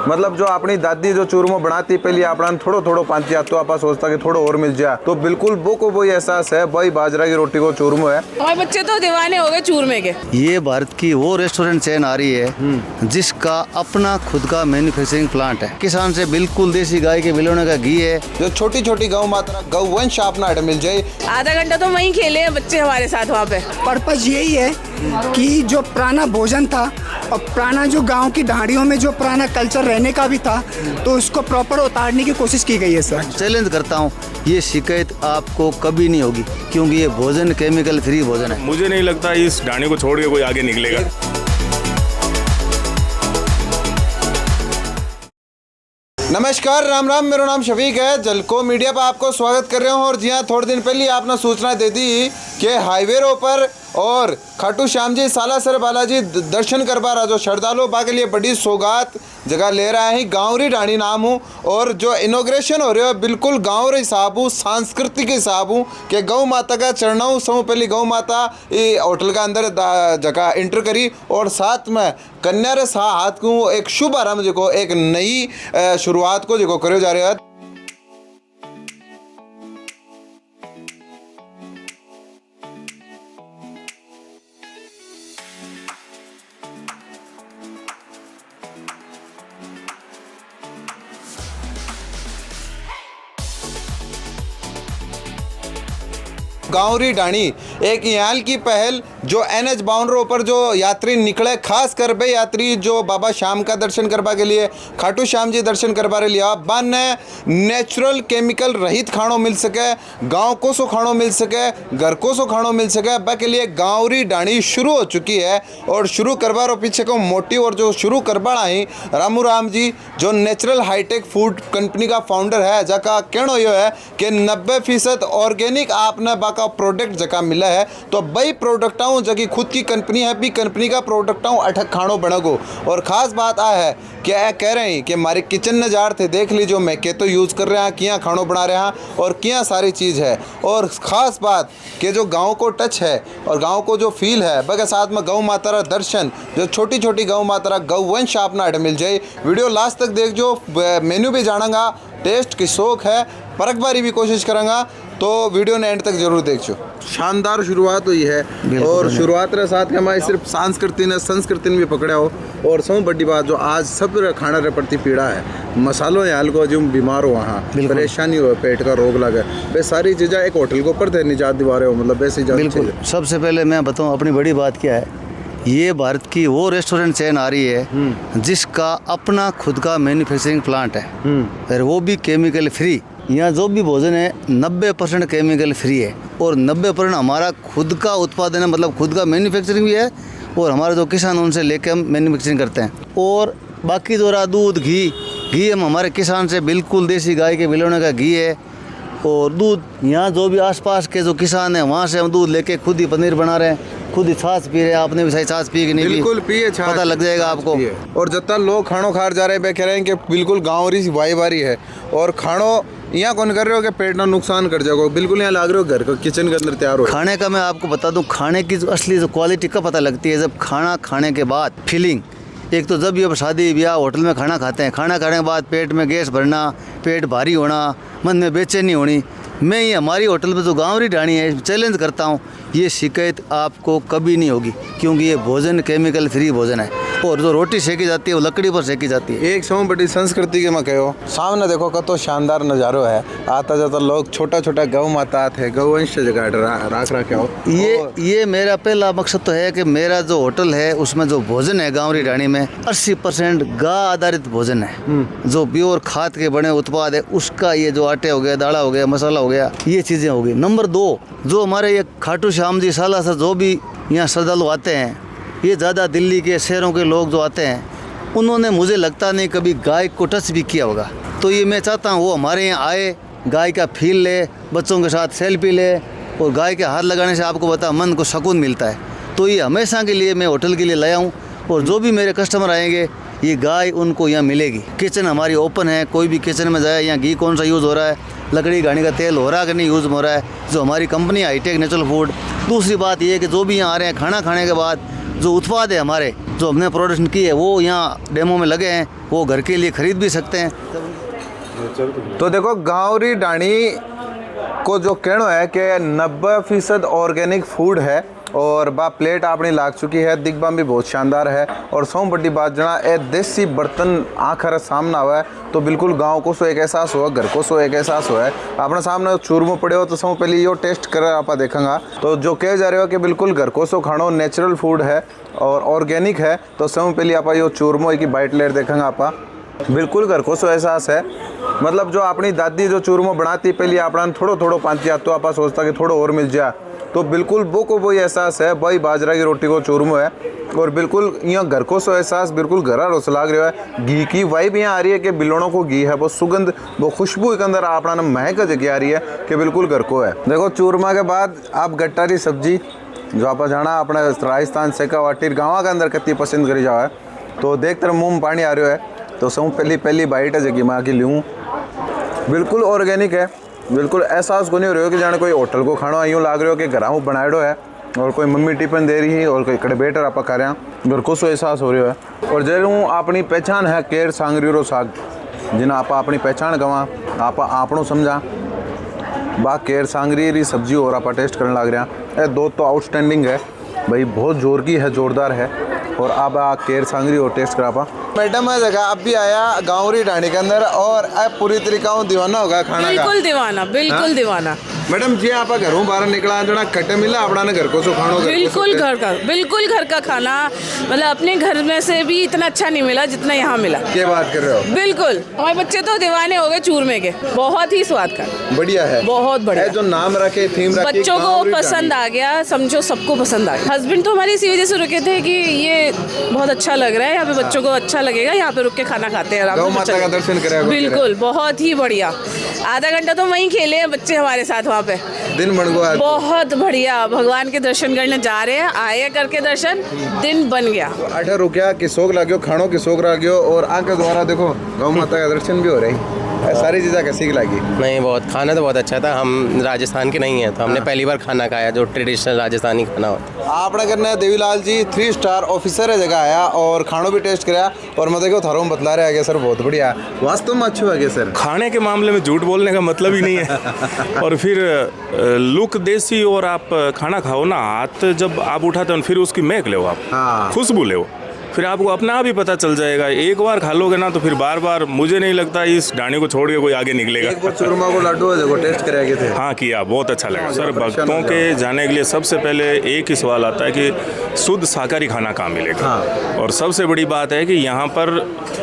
मतलब जो अपनी दादी जो चूरमो बनाती पहले अपना थोड़ो थोड़ो पांती तो आप सोचता कि थोड़ो और मिल जाए, तो बिल्कुल वो को वही एहसास है, वही बाजरा की रोटी को चूरमो है। हमारे बच्चे तो दीवाने हो गए चूरमे के। ये भारत की वो रेस्टोरेंट चेन आ रही है जिसका अपना खुद का मैन्युफैक्चरिंग प्लांट है। किसान से बिल्कुल देसी गाय के बिलोने का घी है। जो छोटी छोटी गौ मात्रा गौवंश अपना आइटम मिल जाए। आधा घंटा तो वहीं खेले हैं बच्चे हमारे साथ वहाँ पे। पर्पज यही है कि जो पुराना भोजन था और पुराना जो गांव की ढाणियों में जो पुराना कल्चर रहने का भी था, तो उसको प्रॉपर उतारने की कोशिश की गई है सर। चैलेंज करता हूँ, ये शिकायत आपको कभी नहीं होगी क्योंकि ये भोजन केमिकल फ्री भोजन है। मुझे नहीं लगता इस ढाणी को छोड़ के कोई आगे निकलेगा। नमस्कार, राम राम, मेरा नाम शफीक है। जलको मीडिया पर आपको स्वागत कर रहे हूँ। और जी हाँ, थोड़े दिन पहले आपने सूचना दे दी कि हाईवे पर और खाटू श्याम जी सालासर बालाजी दर्शन करवा रहा जो श्रद्धालु बाके लिए बड़ी सौगात जगह ले रहा है। गाँवरी ढाणी नाम हूँ और जो इनोग्रेशन हो रहा है बिल्कुल गाँव रे हिसाब हूँ, सांस्कृतिक हिसाब हूँ कि गौ माता का चरणाऊ समय पहले गौ माता ये होटल का अंदर जगह एंटर करी और साथ में कन्या रे सा हाथ को एक शुभ आरंभ जो एक नई शुरुआत को जो करो जा रहा है। गाँवरी ढाणी एक यहाँ की पहल जो NH बाउंड्रो पर जो यात्री निकले, खास कर बे यात्री जो बाबा श्याम का दर्शन करवा के लिए खाटू श्याम जी दर्शन करवा रहे लिया बन नेचुरल केमिकल रहित खानों मिल सके, गांव को सो खानों मिल सके, घर को सो खानों मिल सके, बा के लिए गाँवरी ढाणी शुरू हो चुकी है। और शुरू करवा रो पीछे को मोटिव और जो शुरू करवा ही रामू राम जी जो नेचुरल हाईटेक फूड कंपनी का फाउंडर है, जका कहना यो है कि 90% ऑर्गेनिक आपने बाका प्रोडक्ट जगह मिला है। तो बई प्रोडक्ट आऊँ जगह खुद की कंपनी है, भी कंपनी का प्रोडक्ट आऊँ अठक खानो बनगो। और ख़ास बात आ है कि कह रहे हैं कि हमारे किचन में जार थे, देख लीजिए मैं के तो यूज़ कर रहे हैं, किया खानो बना रहे हैं और किया सारी चीज़ है। और ख़ास बात कि जो गाँव को टच है और गाँव को जो फील है बगे साथ में गौ माता रा दर्शन, जो छोटी छोटी गौ माता रा गौवंश अपना आइटम मिल जाए। वीडियो लास्ट तक देख जो, मेन्यू भी जानागा, टेस्ट की शौक है, परख बारी भी कोशिश करूँगा, तो वीडियो ने एंड तक जरूर देखो। शानदार शुरुआत हुई है और शुरुआत के साथ हमारी सिर्फ संस्कृति ने भी पकड़ा हो। और सब बड़ी बात जो आज सब खाना रे प्रति पीड़ा है, मसालों याल को जो बीमार हो, वहाँ परेशानी हो, पेट का रोग लगे, वे सारी चीज़ें एक होटल के ऊपर थे निजात दिवा रहे हो, मतलब वैसे बिल्कुल। सबसे पहले मैं बताऊँ अपनी बड़ी बात क्या है, ये भारत की वो रेस्टोरेंट चेन आ रही है जिसका अपना खुद का मैन्युफैक्चरिंग प्लांट है और वो भी केमिकल फ्री। यहाँ जो भी भोजन है 90% केमिकल फ्री है और 90% हमारा खुद का उत्पादन है, मतलब खुद का मैन्युफैक्चरिंग भी है और हमारे जो किसान उनसे लेके हम मैन्युफैक्चरिंग करते हैं। और बाकी जो रहा दूध घी हम हमारे किसान से बिल्कुल देसी गाय के बिलोने का घी है। और दूध यहाँ जो भी आसपास के जो किसान हैं वहाँ से हम दूध लेके खुद ही पनीर बना रहे हैं, खुद ही छाछ पी रहे हैं। आपने भी सही छाछ पी कि नहीं? बिल्कुल पिए, पता लग जाएगा आपको। और जितना लोग खानो खा जा रहे हैं कह रहे हैं कि बिल्कुल गाँव री वाई बारी है और खानो यहाँ कौन कर रहे हो कि पेट ना नुकसान कर जाओगे, बिल्कुल यहाँ लग रहे हो घर का किचन के अंदर तैयार हो। खाने का मैं आपको बता दूँ, खाने की जो असली जो क्वालिटी का पता लगती है जब खाना खाने के बाद फीलिंग। एक तो जब ये शादी ब्याह होटल में खाना खाते हैं, खाना खाने के बाद पेट में गैस भरना, पेट भारी होना, मन में बेचैनी होनी, मैं ये हमारी होटल में जो गाँवरी ढाणी है चैलेंज करता हूँ, ये शिकायत आपको कभी नहीं होगी क्योंकि ये भोजन केमिकल फ्री भोजन है। और जो रोटी सेकी जाती है वो लकड़ी पर सेकी जाती है। एक सौ बड़ी संस्कृति के मैं कहो सामने देखो कतो शानदार नज़ारो है। आता जाता लोग छोटा छोटा गौ माता आते गौवंश जगह राख रखे हो। ये मेरा पहला मकसद तो है कि मेरा जो होटल है उसमें जो भोजन है गाँवरी ढाणी में 80% गाय आधारित भोजन है, जो प्योर खाद के बने उत्पाद है उसका। ये जो आटे हो गया, दाड़ा हो गया, मसाला हो गया, ये चीज़ें होगी। नंबर 2, जो हमारे ये खाटू श्याम जी सालासर जो भी यहाँ श्रद्धालु आते हैं, ये ज़्यादा दिल्ली के शहरों के लोग जो आते हैं उन्होंने मुझे लगता नहीं कभी गाय को टच भी किया होगा। तो ये मैं चाहता हूँ वो हमारे यहाँ आए, गाय का फील ले, बच्चों के साथ सेल्फी ले और गाय के हाथ लगाने से आपको पता मन को सुकून मिलता है। तो ये हमेशा के लिए मैं होटल के लिए लाया हूँ और जो भी मेरे कस्टमर आएंगे ये गाय उनको यहाँ मिलेगी। किचन हमारी ओपन है, कोई भी किचन में जाए, यहाँ घी कौन सा यूज़ हो रहा है, लकड़ी घाणी का तेल हो रहा है कि नहीं यूज़ हो रहा है, जो हमारी कंपनी हाईटेक नेचुरल फूड। दूसरी बात ये है कि जो भी यहाँ आ रहे हैं खाना खाने के बाद जो उत्पाद है हमारे, जो हमने प्रोडक्शन की है, वो यहाँ डेमो में लगे हैं, वो घर के लिए खरीद भी सकते हैं। तो देखो गांवरी डाणी को जो कहना है कि 90% ऑर्गेनिक फूड है और बा प्लेट अपनी लाग चुकी है, दिखबा भी बहुत शानदार है। और सौ बड़ी बात जना ए देसी बर्तन आखर सामना हुआ है तो बिल्कुल गांव को सो एक एहसास हुआ, घर को सो एक एहसास हुआ है। अपने सामने चूरमो पड़े हो तो सब पहले यो टेस्ट कर आप देखेंगा तो जो कह जा रहे हो कि बिल्कुल घर को सो खानो नेचुरल फूड है और ऑर्गेनिक है, तो सब पहले आप यो चूरमो की बाइट लेट देखेंगे आप, बिल्कुल घर को सो एहसास है। मतलब जो अपनी दादी जो चूरमो बनाती पहले अपना थोड़ो थोड़ो पांची तो आप सोचता कि थोड़ो और मिल जाए, तो बिल्कुल वो को वही एहसास है भाई बाजरा की रोटी को चूरमो है। और बिल्कुल यहाँ घर को सो एहसास बिल्कुल घरा रोस लाग रहा है। घी की वाइब यहाँ आ रही है कि बिलोड़ों को घी है, वो सुगंध वो खुशबू के अंदर अपना महक जगह आ रही है कि बिल्कुल घर को है। देखो चूरमा के बाद आप गट्टारी सब्जी जो आप जाना अपने राजस्थान शेखावाटी गाँव के अंदर कितनी पसंद करी जाओ है, तो देख तर मुँह में पानी आ रहा है। तो सब पहली बाइट है जगह मैं आके लूँ, बिल्कुल ऑर्गेनिक है, बिल्कुल एहसास को नहीं हो रहा हो कि जाने कोई होटल को खाना यूँ लाग रहे हो कि घर में बनाएड़ो है और कोई मम्मी टिफिन दे रही है और कोई कड़े बेटर आप खा रहे हैं, घर को सो एहसास हो रहा है। और जरूर अपनी पहचान है केर सांगरी रो साग, जिन्हें आप अपनी पहचान गवा आप आपनों समझा बा केर सांगरी री सब्जी और आप टेस्ट करने लग रहे हैं। ये दो तो आउटस्टैंडिंग है भाई, बहुत जोर की है, जोरदार है। और अब केर सांगरी और टेस्ट करा पा मैडम है जगह अब भी आया गांवरी ढाणी के अंदर और अब पूरी तरीका दीवाना होगा खाना का। बिल्कुल दीवाना, बिल्कुल दीवाना। मैडम जी आप घरों बाहर निकला जना कटे मिला अपना घर को सो खानो बिल्कुल घर का खाना, मतलब अपने घर में से भी इतना अच्छा नहीं मिला जितना यहाँ मिला। क्या बात कर रहे हो? बिल्कुल, हमारे बच्चे तो दीवाने हो गए चूरमे के, बहुत ही स्वाद का, बढ़िया है, बहुत बढ़िया। जो नाम रखे थीम रखे बच्चों को पसंद आ गया, समझो सबको पसंद आ गया। हस्बैंड तो हमारी इसी वजह से रुके थे कि ये बहुत अच्छा लग रहा है, यहाँ पे बच्चों को अच्छा लगेगा, यहाँ पे रुक के खाना खाते हैं गौ माता का दर्शन करें। बिल्कुल, बहुत ही बढ़िया। आधा घंटा तो वहीं खेले हैं बच्चे हमारे साथ वहाँ पे, दिन बन गया, बहुत बढ़िया। भगवान के दर्शन करने जा रहे हैं, आए करके दर्शन, दिन बन गया। 18 रुपया की शौक लाग्यो, खानों की शौक लाग्यो और आके द्वारा देखो गौ माता का दर्शन भी हो रही, सारी चीज़ें कैसी लगी? नहीं, बहुत खाना तो बहुत अच्छा था। हम राजस्थान के नहीं हैं तो हमने पहली बार खाना खाया जो ट्रेडिशनल राजस्थानी खाना होता है। आपने करना है देवीलाल जी 3 स्टार ऑफिसर है जगह आया और खानों भी टेस्ट कराया और मैं देखो थारों बतला रहे आगे सर बहुत बढ़िया, वास्तव में अच्छे है सर। खाने के मामले में झूठ बोलने का मतलब ही नहीं है। और फिर लुक देसी और आप खाना खाओ ना, हाथ जब आप उठाते हो फिर उसकी महक लो, आप खुशबू लो, फिर आपको अपना आप ही पता चल जाएगा। एक बार खा लोगे ना तो फिर बार बार मुझे नहीं लगता इस डाणी को छोड़ के कोई आगे निकलेगा। एक बार चूरमा को लड्डू देखो टेस्ट कराए थे। हाँ किया, बहुत अच्छा लगा सर। भक्तों के जाने के लिए सबसे पहले एक ही सवाल आता है कि शुद्ध शाकाहारी खाना कहाँ मिलेगा। और सबसे बड़ी बात है कि यहाँ पर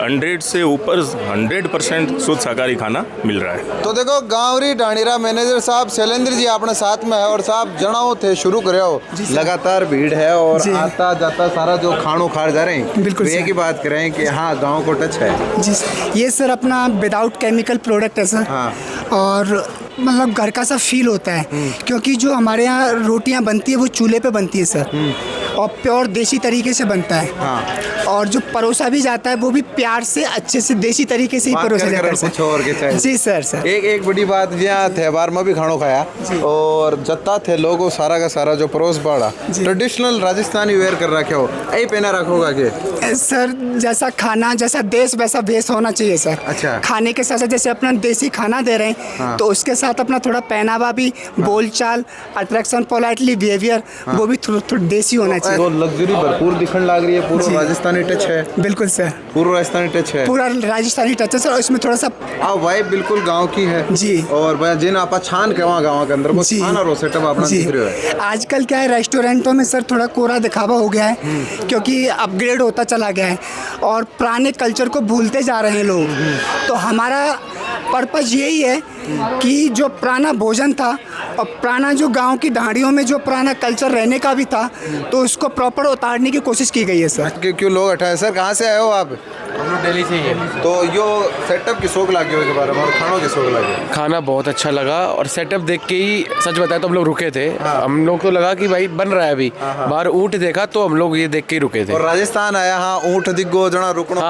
100 से ऊपर 100% शुद्ध शाकाहारी खाना मिल रहा है। तो देखो गांवरी ढाणीरा मैनेजर साहब शैलेंद्र जी अपने साथ में है और साहब जनाओ थे शुरू करे हो, लगातार भीड़ है और आता जाता सारा जो खानों खा जा रहे हैं, बिल्कुल ये की बात करें कि हाँ गांव को टच है जी। ये सर अपना विदाउट केमिकल प्रोडक्ट है सर। हाँ। और मतलब घर का सा फील होता है क्योंकि जो हमारे यहाँ रोटियाँ बनती है वो चूल्हे पे बनती है सर और प्योर देसी तरीके से बनता है। हाँ। और जो परोसा भी जाता है वो भी प्यार से अच्छे से देसी तरीके से ही परोसा जाता है कुछ और के चाहिए। जी सर। एक बड़ी बात यहाँ त्योहार में भी खाना खाया और जत्ता थे लोगों सारा का सारा जो परोस बाड़ा ट्रेडिशनल राजस्थानी वेयर कर रखे हो, यही पहना रखोगा के सर? जैसा खाना जैसा देश वैसा भेष होना चाहिए सर। अच्छा। खाने के साथ साथ जैसे अपना देसी खाना दे रहे हैं तो उसके साथ अपना थोड़ा पहनावा भी, बोलचाल, अट्रैक्शन, पोलाइटली बिहेवियर वो भी थोड़ा देसी होना चाहिए। तो लग्जरी भरपूर दिखने लग रही है, पूरा राजस्थानी टच है। बिल्कुल सर, पूरा राजस्थानी टच है, पूरा राजस्थानी टच है सर। इसमें थोड़ा सा वाइब बिल्कुल गांव की है जी। और जिन आप छान के वहाँ गाँव के अंदर वो छान और सेटअप अपना दिख रहा है। आजकल क्या है रेस्टोरेंटों में सर थोड़ा कोरा दिखावा हो गया है क्योंकि अपग्रेड होता चला गया है और पुराने कल्चर को भूलते जा रहे हैं लोग। तो हमारा पर्पज़ यही है कि जो पुराना भोजन था और पुराना जो गांव की ढाणियों में जो पुराना कल्चर रहने का भी था तो उसको प्रॉपर उतारने की कोशिश की गई है सर। क्यों लोग हटाए सर? कहाँ से आए हो आप? हम लोग दिल्ली से ही हैं। तो यो सेटअप की शौक लगी के बारे में और खानों की शौक लगी? खाना बहुत अच्छा लगा और सेटअप देख के ही सच बताया तो हम लोग रुके थे। हम लोग तो लगा कि भाई बन रहा है अभी, बाहर ऊँट देखा तो हम लोग ये देख के ही रुके थे। और राजस्थान आया, हाँ ऊँट दिख गो जना रुकना।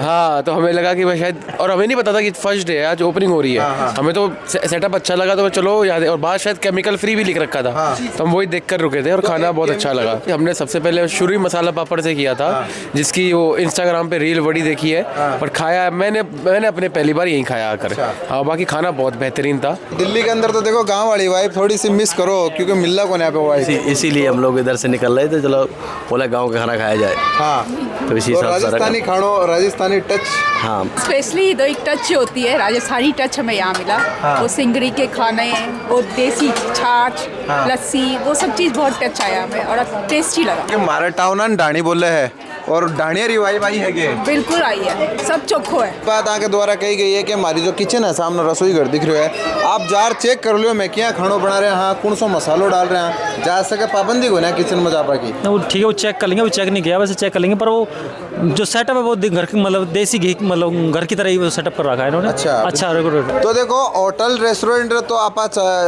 हाँ, तो हमें लगा कि भाई शायद, और हमें नहीं पता था कि फर्स्ट डे है आज, ओपनिंग हो रही है, हमें तो सेटअप अच्छा लगा तो चलो याद है, और बाहर शायद केमिकल फ्री भी लिख रखा था, तो हम वही देख कर रुके थे और खाना बहुत अच्छा लगा। हमने सबसे पहले शुरू ही मसाला पापड़ से किया था, जिसकी वो इंस्टाग्राम पे रील बड़ी देखी है, और खाया मैंने अपने पहली बार यहीं खाया आकर। हाँ, बाकी खाना बहुत बेहतरीन था। दिल्ली के अंदर तो देखो गांव वाली वाइब थोड़ी सी मिस करो, क्योंकि मिलना कौन यहाँ पे वाइब। इसीलिए हम लोग इधर से निकल रहे थे, चलो बोला गांव का खाना खाया जाए। हाँ, तो इसी तो हिसाब से राजस्थानी खानों, राजस्थानी टच। हाँ, स्पेशली तो एक टच जो होती है राजस्थानी टच हमें यहाँ मिला। वो सिंगरी के खाने, वो देसी छाछ, लस्सी, वो सब चीज़ बहुत टच आया हमें और टेस्टी लगा। कि मारा टाउन डाणी बोले है और डाणिया रिवाइव आई है कि बिल्कुल आई है, सब चोखो है। बात आके द्वारा कही गई है कि हमारी जो किचन है सामने रसोई घर दिख रहा है, आप जार चेक कर लो मैं क्या खानों बना रहे हैं, हाँ कौन सा मसालो डाल रहे हैं, जा सके पाबंदी को ना किचन में जा पाकी। वो ठीक है, वो चेक कर लेंगे, वो चेक नहीं किया, वैसे चेक कर लेंगे, पर वो जो सेटअप है वो घर की मतलब देसी घी मतलब घर की तरह ही वो सेटअप कर रखा है इन्होंने। अच्छा रेगुलर। तो देखो होटल रेस्टोरेंट तो आप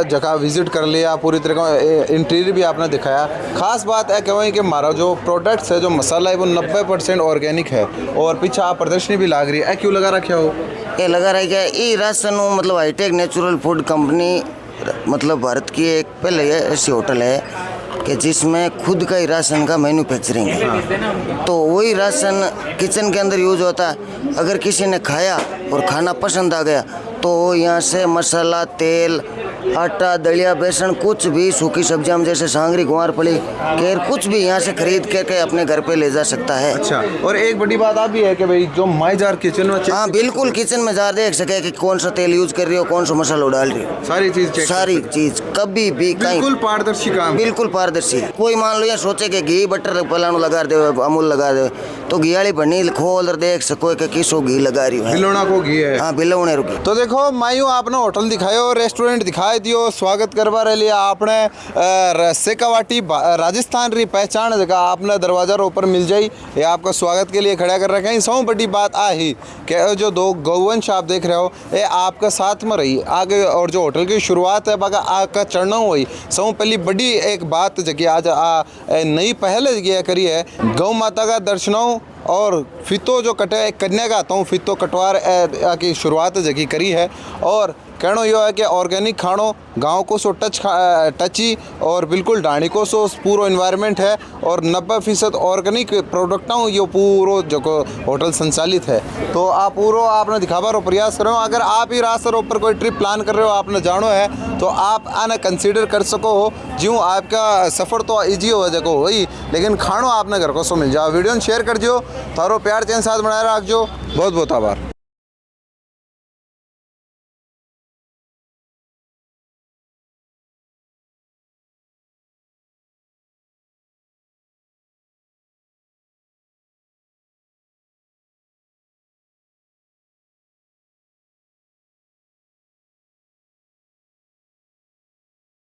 जगह विजिट कर लिया, पूरी तरह का इंटीरियर भी आपने दिखाया। खास बात है कहें कि हमारा जो प्रोडक्ट्स है, जो मसाला है, वो 90% ऑर्गेनिक है, और पीछे आप प्रदर्शनी भी लाग रही है, क्यों लगा रखे हो? ये लगा रहा है क्या, ये राशन मतलब हाईटेक नेचुरल फूड कंपनी मतलब भारत की एक पहले ऐसी होटल है कि जिसमें खुद का ही राशन का मैन्युफैक्चरिंग है। तो वही राशन किचन के अंदर यूज होता है। अगर किसी ने खाया और खाना पसंद आ गया तो यहाँ से मसाला, तेल, आटा, दलिया, बेसन, कुछ भी सूखी सब्जियां जैसे सांगरी, गुआर फली, केर, कुछ भी यहाँ से खरीद के अपने घर पे ले जा सकता है। अच्छा, और एक बड़ी बात आप भी है कि भाई जो माई जार किचन में, हाँ बिल्कुल, किचन में जार देख सके कि कौन सा तेल यूज कर रही हो, कौन सा मसाला डाल रही हो, सारी चीज कभी भी बिल्कुल पारदर्शी काम, बिल्कुल पारदर्शी। कोई मान लो या सोचे कि घी बटर पलानो लगा दे, अमूल लगा दे, तो घी वाली बनी खोल देख सको कि किसो घी लगा रही है, बिलोना को घी है। हाँ, बिलोने रुकी। तो देखो मायू आपने होटल दिखायो, रेस्टोरेंट दिखाई दियो, स्वागत करवा रहे लिया आपने सेकावाटी राजस्थान री पहचान जगह आपने दरवाजा ऊपर मिल जाई, ये आपका स्वागत के लिए खड़ा कर रखे हैं। सौ बड़ी बात आई कि जो दो गौवंश आप देख रहे हो ये आपका साथ में रही आगे, और जो होटल की शुरुआत है बाका आका चढ़ना हुई। सौ पहली बड़ी एक बात जगह आज नई पहल ये करी है, गौ माता का दर्शनों और फितो जो कटे कन्या का आता हूँ फितो कटवार की शुरुआत जगह करी है। और कहना यो है कि ऑर्गेनिक खानो गांव को सो टची और बिल्कुल डाणी को सो पूरा इन्वायरमेंट है, और 90% ऑर्गेनिक प्रोडक्टों यो पूरो जो होटल संचालित है। तो आप पूरा आपने दिखावा रो प्रयास करो। अगर आप ही रास्ते ऊपर कोई ट्रिप प्लान कर रहे हो, आपने जानो है, तो आप आने कंसीडर कर सको हो, ज्यों आपका सफ़र तो ईजी हो जाए वही, लेकिन खानो आपने घर को सो मिल जाओ। वीडियो शेयर कर जो, थारो प्यार चैन साथ बनाए रखो। बहुत बहुत आभार।